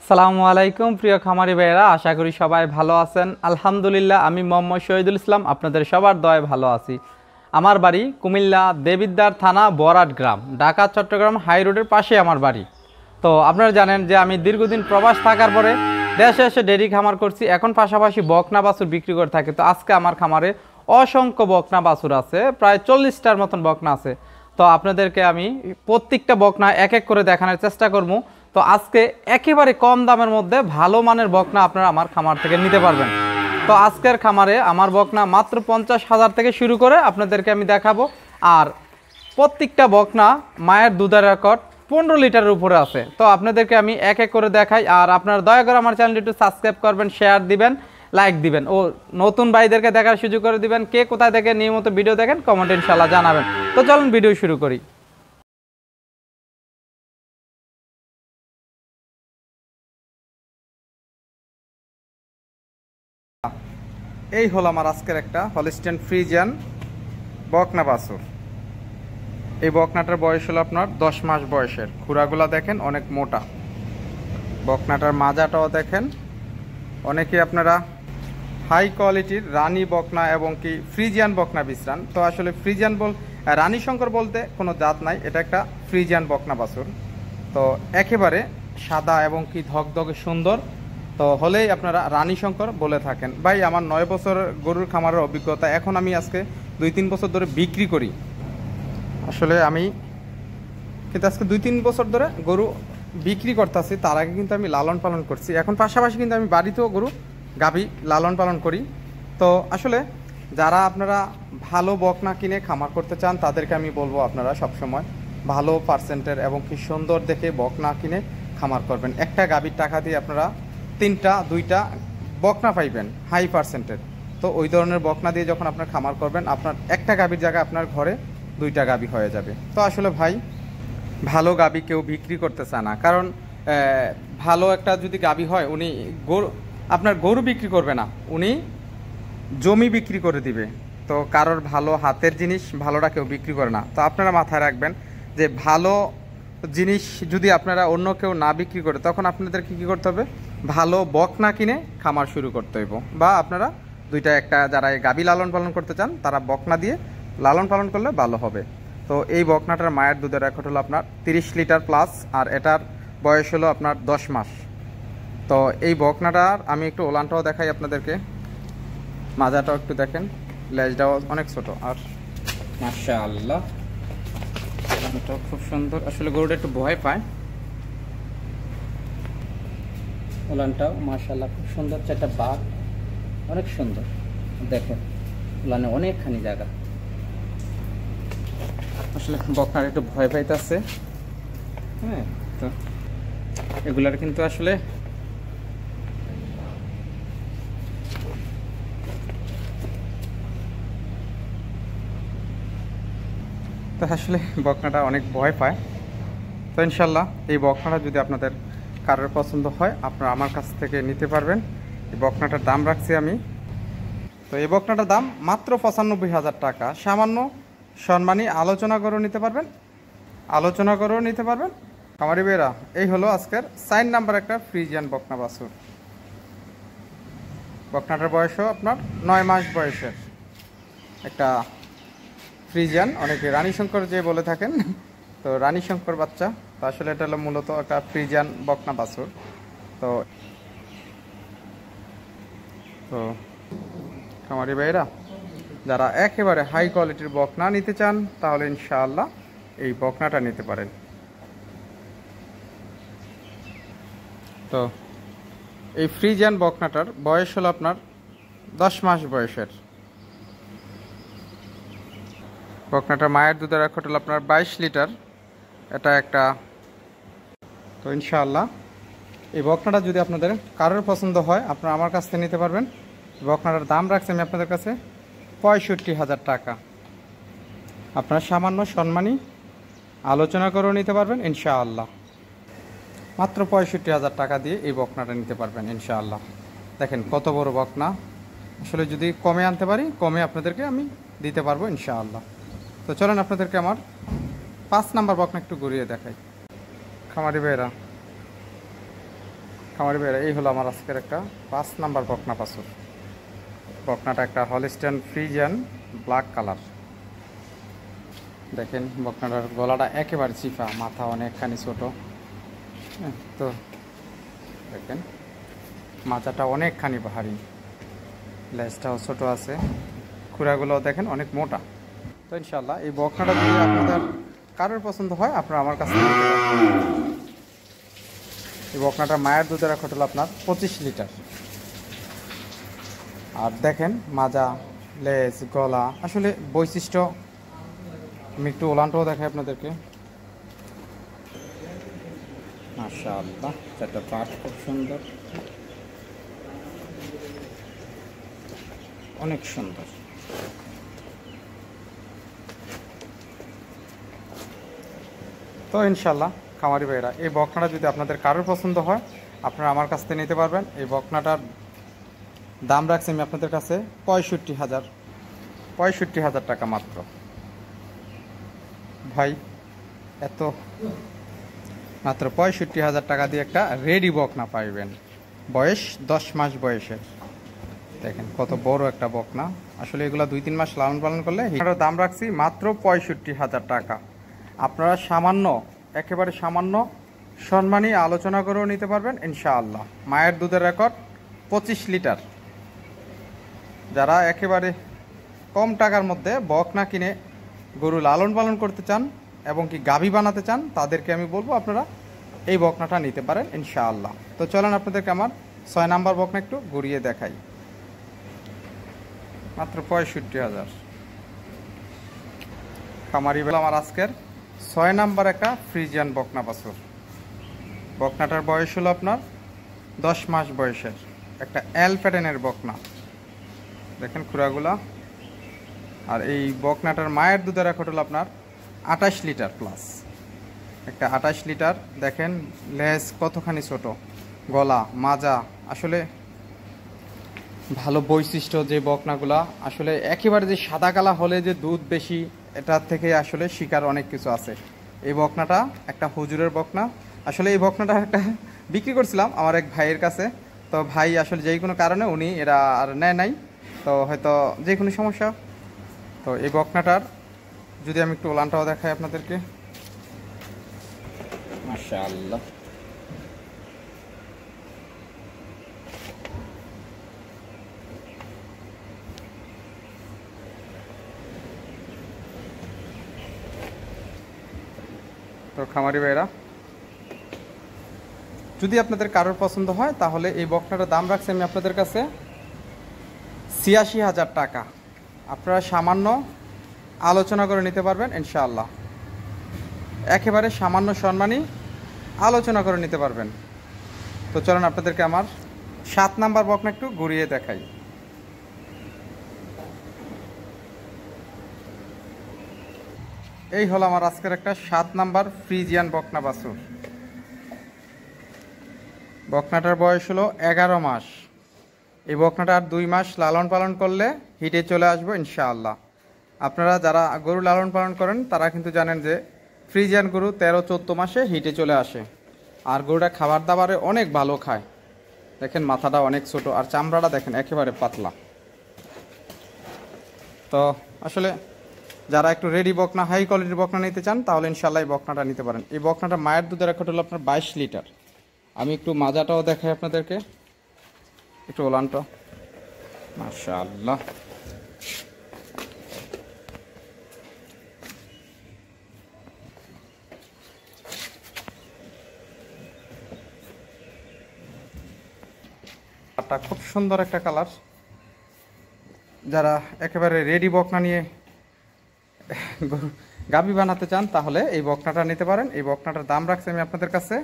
সালামু আলাইকুম প্রিয় খামারি ভাইয়েরা, আশা করি সবাই ভালো আছেন। আলহামদুলিল্লাহ, আমি মোহাম্মদ শহীদুল ইসলাম আপনাদের সবার দয়ায় ভালো আছি। আমার বাড়ি কুমিল্লা দেবিদ্বার থানা বরাট গ্রাম, ঢাকা চট্টগ্রাম হাই রোডের পাশে আমার বাড়ি। তো আপনারা জানেন যে আমি দীর্ঘদিন প্রবাস থাকার পরে দেশে এসে ডেইরি খামার করছি, এখন পাশাপাশি বকনা বাছুর বিক্রি করে থাকি। তো আজকে আমার খামারে অসংখ্য বকনা বাছুর আছে, প্রায় 40টার মতন বকনা আছে। তো আপনাদেরকে আমি প্রত্যেকটা বকনা এক এক করে দেখানোর চেষ্টা করবো। তো আজকে একেবারে কম দামের মধ্যে ভালো মানের বকনা আপনারা আমার খামার থেকে নিতে পারবেন। তো আজকের খামারে আমার বকনা মাত্র 50,000 থেকে শুরু করে আপনাদেরকে আমি দেখাবো। আর প্রত্যেকটা বকনা মায়ের দুধের রেকর্ড 15 লিটারের উপরে আছে। তো আপনাদেরকে আমি এক এক করে দেখাই। আর আপনারা দয়া করে আমার চ্যানেলটি একটু সাবস্ক্রাইব করবেন, শেয়ার দিবেন, লাইক দিবেন ও নতুন ভাইদেরকে দেখার সুযোগ করে দিবেন। কে কোথায় থেকে নিয়মিত ভিডিও দেখেন কমেন্টে ইনশাল্লাহ জানাবেন। তো চলুন ভিডিও শুরু করি। এই হলো আমার আজকের একটা হলিস্টিয়ান ফ্রিজিয়ান বকনা বাছুর। এই বকনাটার বয়স হলো আপনার 10 মাস বয়সের। খুরাগুলা দেখেন অনেক মোটা। বকনাটার মাজাটাও দেখেন। অনেকে আপনারা হাই কোয়ালিটির রানী বকনা এবং কি ফ্রিজিয়ান বকনা বিশ্রান। তো আসলে ফ্রিজিয়ান রানী শঙ্কর বলতে কোনো জাত নাই, এটা একটা ফ্রিজিয়ান বকনা বাছুর। তো একেবারে সাদা এবং কি ধকধকে সুন্দর, তো হলেই আপনারা রানী শঙ্কর বলে থাকেন। ভাই, আমার 9 বছর গরুর খামারের অভিজ্ঞতা, এখন আমি আজকে 2-3 বছর ধরে বিক্রি করি। আসলে আমি কিন্তু আজকে 2-3 বছর ধরে গরু বিক্রি করতেছি, তার আগে কিন্তু আমি লালন পালন করছি। এখন পাশাপাশি কিন্তু আমি বাড়িতেও গরু গাভী লালন পালন করি। তো আসলে যারা আপনারা ভালো বকনা কিনে খামার করতে চান তাদেরকে আমি বলবো আপনারা সবসময় ভালো পার্সেন্টের এবং কি সুন্দর দেখে বকনা কিনে খামার করবেন। একটা গাভীর টাকা দিয়ে আপনারা 3টা-2টা বকনা পাইবেন হাই পার্সেন্টের। তো ওই ধরনের বকনা দিয়ে যখন আপনার খামার করবেন, আপনার একটা গাভীর জায়গায় আপনার ঘরে 2টা গাভী হয়ে যাবে। তো আসলে ভাই, ভালো গাভী কেউ বিক্রি করতে চায় না, কারণ ভালো একটা যদি গাভী হয়, উনি আপনার গরু বিক্রি করবে না, উনি জমি বিক্রি করে দিবে। তো কারোর ভালো হাতের জিনিস ভালোটা কেউ বিক্রি করে না। তো আপনারা মাথায় রাখবেন যে ভালো জিনিস যদি আপনারা অন্য কেউ না বিক্রি করে, তখন আপনাদেরকে কী করতে হবে, ভালো বকনা কিনে খামার শুরু করতে হইব। বা আপনারা একটা যারা গাভী লালন পালন করতে চান তারা বকনা দিয়ে লালন পালন করলে ভালো হবে। তো এই বকনাটার মায়ের দুধের রেকর্ড হলো আপনার 30 লিটার প্লাস, আর এটার বয়স হলো আপনার 10 মাস। তো এই বকনাটার আমি একটু ওলানটাও দেখাই আপনাদেরকে। মাজাটাও একটু দেখেন, লেজটাও অনেক ছোট, আর মাশাআল্লাহ ওলানটাও খুব সুন্দর। আসলে গরুটা একটু ভয় পায়। ওলানটাও মাশাআল্লাহ খুব সুন্দর, চারটা বাঘ অনেক সুন্দর। দেখেন ওলানে অনেকখানি জায়গা। আসলে বকনার একটু ভয় পাইতেছে। হ্যাঁ, তো এগুলার কিন্তু আসলে বকনাটা অনেক ভয় পায়। তো ইনশাল্লাহ এই বকনাটা যদি আপনাদের কারোর পছন্দ হয়, আপনারা আমার কাছ থেকে নিতে পারবেন। এই বকনাটার দাম রাখছি আমি। তো এই বকনাটার দাম মাত্র 95,000 টাকা। সামান্য সম্মানী আলোচনা করেও নিতে পারবেন, খামারি ভাইয়েরা। এই হলো আজকের 4 নাম্বার একটা ফ্রিজিয়ান বকনা বাছুর। বকনাটার বয়সও আপনার 9 মাস বয়সের একটা ফ্রিজিয়ান, অনেকে রানী শঙ্কর যে বলে থাকেন। তো রানী শঙ্কর বাচ্চা। তো আসলে এটা হলো মূলত একটা ফ্রিজিয়ান বকনা বাছুর। তো তো খামারি ভাইয়েরা, যারা একেবারে হাই কোয়ালিটির বকনা নিতে চান, তাহলে ইনশাআল্লাহ এই বকনাটা নিতে পারেন। তো এই ফ্রিজিয়ান বকনাটার বয়স হলো আপনার 10 মাস বয়সের। বকনাটার মায়ের দুধের রেকর্ড হলো আপনার 22 লিটার। এটা একটা। তো ইনশাআল্লাহ এই বকনাটা যদি আপনাদের কারোর পছন্দ হয়, আপনারা আমার কাছ থেকে নিতে পারবেন। বকনাটার দাম রাখছি আমি আপনাদের কাছে 65,000 টাকা। আপনারা সামান্য সম্মানী আলোচনা করেও নিতে পারবেন ইনশাআল্লাহ। মাত্র 65,000 টাকা দিয়ে এই বকনাটা নিতে পারবেন ইনশাআল্লাহ। দেখেন কত বড় বকনা। আসলে যদি কমে আনতে পারি, কমে আপনাদেরকে আমি দিতে পারবো ইনশাআল্লাহ। তো চলেন আপনাদেরকে আমার 5 নাম্বার বকনা একটু ঘুরিয়ে দেখাই। খামারি ভাইয়েরা, খামারি ভাইরা, এই হলো আমার আজকের একটা 5 নাম্বার বকনা বাছুর। বকনাটা একটা হলিস্টিয়ান ফ্রিজিয়ান ব্ল্যাক কালার। দেখেন বকনাটার গলাটা একেবারে চিফা, মাথা অনেকখানি ছোট। তো দেখেন মাথাটা অনেকখানি ভারী, লেজটাও ছোট আছে, খুরাগুলো দেখেন অনেক মোটা। তো ইনশাল্লাহ এই বকনাটা যদি আপনাদের কারোর পছন্দ হয়, আপনারা আমার কাছে নিতে পারেন। এই বকনাটার মায়ের দুধের রেকর্ড হলো আপনার 25 লিটার। আর দেখেন মাজা, লেজ, গলা, আসলে বৈশিষ্ট্য। আমি একটু ওলানটাও দেখাই আপনাদেরকে। মাশাআল্লাহ, চারটা পাট খুব সুন্দর, অনেক সুন্দর। তো ইনশাল্লাহ খামারি ভাইরা, এই বকনাটা যদি আপনাদের কারোর পছন্দ হয়, আপনারা আমার কাছ থেকে নিতে পারবেন। এই বকনাটার দাম রাখছি আমি আপনাদের কাছে 65,000 টাকা মাত্র। ভাই এত মাত্র 65,000 টাকা দিয়ে একটা রেডি বকনা পাইবেন, বয়স 10 মাস বয়সের। দেখেন কত বড় একটা বকনা। আসলে এগুলা 2-3 মাস লালন পালন করলে এটার দাম রাখছি মাত্র 65,000 টাকা। আপনারা সামান্য, একেবারে সামান্য সম্মানী আলোচনা করেও নিতে পারবেন ইনশাআল্লাহ। মায়ের দুধের রেকর্ড 25 লিটার। যারা একেবারে কম টাকার মধ্যে বকনা কিনে গরু লালন পালন করতে চান এবং কি গাভী বানাতে চান, তাদেরকে আমি বলবো আপনারা এই বকনাটা নিতে পারেন ইনশাআল্লাহ। তো চলেন আপনাদেরকে আমার 6 নাম্বার বকনা একটু ঘুরিয়ে দেখাই। মাত্র 65,000। খামারি বেলা আমার আজকের 6 নাম্বার একটা ফ্রিজিয়ান বকনা বাছুর। বকনাটার বয়স হলো আপনার 10 মাস বয়সের, একটা এল প্যাটার্নের বকনা। দেখেন খুরাগুলা। আর এই বকনাটার মায়ের দুধের রেকর্ড হলো আপনার 28 লিটার প্লাস, একটা 28 লিটার। দেখেন লেজ কতখানি ছোট, গলা, মাজা, আসলে ভালো বৈশিষ্ট্য। যে বকনাগুলা আসলে একেবারে যে সাদা কালা হলে যে দুধ বেশি, এটার থেকে আসলে শিকার অনেক কিছু আছে। এই বকনাটা একটা হুজুরের বকনা। আসলে এই বকনাটা একটা বিক্রি করছিলাম আমার এক ভাইয়ের কাছে। তো ভাই আসলে যেই কোনো কারণে উনি এরা আর নেয় নাই, তো হয়তো যে কোনো সমস্যা। তো এই বকনাটার যদি আমি একটু ওলানটাও দেখাই আপনাদেরকে। মাশাআল্লাহ, তো খামারি ভাইরা, যদি আপনাদের কারোর পছন্দ হয় তাহলে এই বকনাটার দাম রাখছি আমি আপনাদের কাছে 86,000 টাকা। আপনারা সামান্য আলোচনা করে নিতে পারবেন ইনশাআল্লাহ। একেবারে সামান্য সম্মানী আলোচনা করে নিতে পারবেন। তো চলুন আপনাদেরকে আমার 7 নাম্বার বকনা একটু ঘুরিয়ে দেখাই। এই হলো আমার আজকের একটা 7 নাম্বার ফ্রিজিয়ান বকনা বাছুর। বকনাটার বয়স হলো 11 মাস। এই বকনাটা আর 2 মাস লালন পালন করলে হিটে চলে আসবো ইনশাআল্লাহ। আপনারা যারা গরু লালন পালন করেন তারা কিন্তু জানেন যে ফ্রিজিয়ান গরু 13-14 মাসে হিটে চলে আসে। আর গরুটা খাবার দাবারে অনেক ভালো খায়। দেখেন মাথাটা অনেক ছোট, আর চামড়াটা দেখেন একেবারে পাতলা। তো আসলে যারা একটু রেডি বকনা, হাই কোয়ালিটির বকনা নিতে চান, তাহলে ইনশাআল্লাহ এই বকনাটা নিতে পারেন। এই বকনাটা মায়ের দুধের রেকর্ড হলো আপনার 22 লিটার। আমি একটু মাজাটাও দেখাই আপনাদেরকে, একটু ওলানটা। মাশাআল্লাহ, খুব সুন্দর একটা কালার। যারা একেবারে রেডি বকনা নিয়ে গাভী বানাতে চান, তাহলে এই বকনাটা নিতে পারেন। এই বকনাটার দাম রাখছি আমি আপনাদের কাছে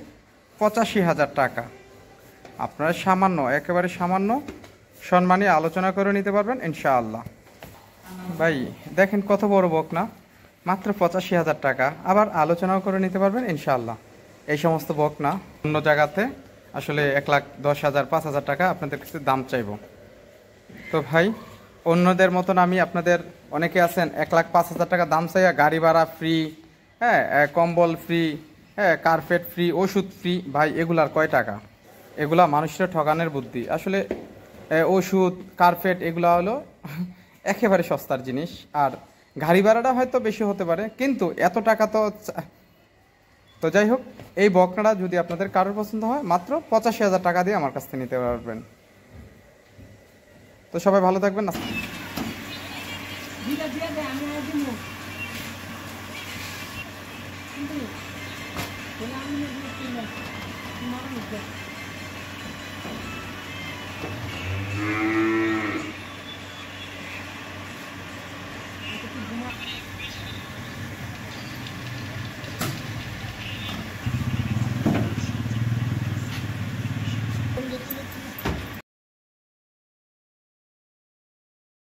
85,000 টাকা। আপনারা সামান্য, একেবারে সামান্য সম্মানী আলোচনা করে নিতে পারবেন ইনশাআল্লাহ। ভাই দেখেন কত বড় বকনা, মাত্র 85,000 টাকা, আবার আলোচনাও করে নিতে পারবেন ইনশাআল্লাহ। এই সমস্ত বকনা অন্য জায়গাতে আসলে 1,10,000, 5,000 টাকা আপনাদের কাছে দাম চাইব। তো ভাই অন্যদের মতন আমি আপনাদের, অনেকে আছেন 1,05,000 টাকা দাম চাইয়া গাড়ি ভাড়া ফ্রি, হ্যাঁ, কম্বল ফ্রি, হ্যাঁ, কার্পেট ফ্রি, ওষুধ ফ্রি। ভাই এগুলার কয় টাকা? এগুলা মানুষের ঠকানোর বুদ্ধি। আসলে ওষুধ কার্পেট এগুলা হলো একেবারে সস্তার জিনিস। আর গাড়ি ভাড়াটা হয়তো বেশি হতে পারে, কিন্তু এত টাকা তো তো যাই হোক, এই বকনাটা যদি আপনাদের কারোর পছন্দ হয় মাত্র 85,000 টাকা দিয়ে আমার কাছ থেকে নিতে পারবেন। তো সবাই ভালো থাকবেন।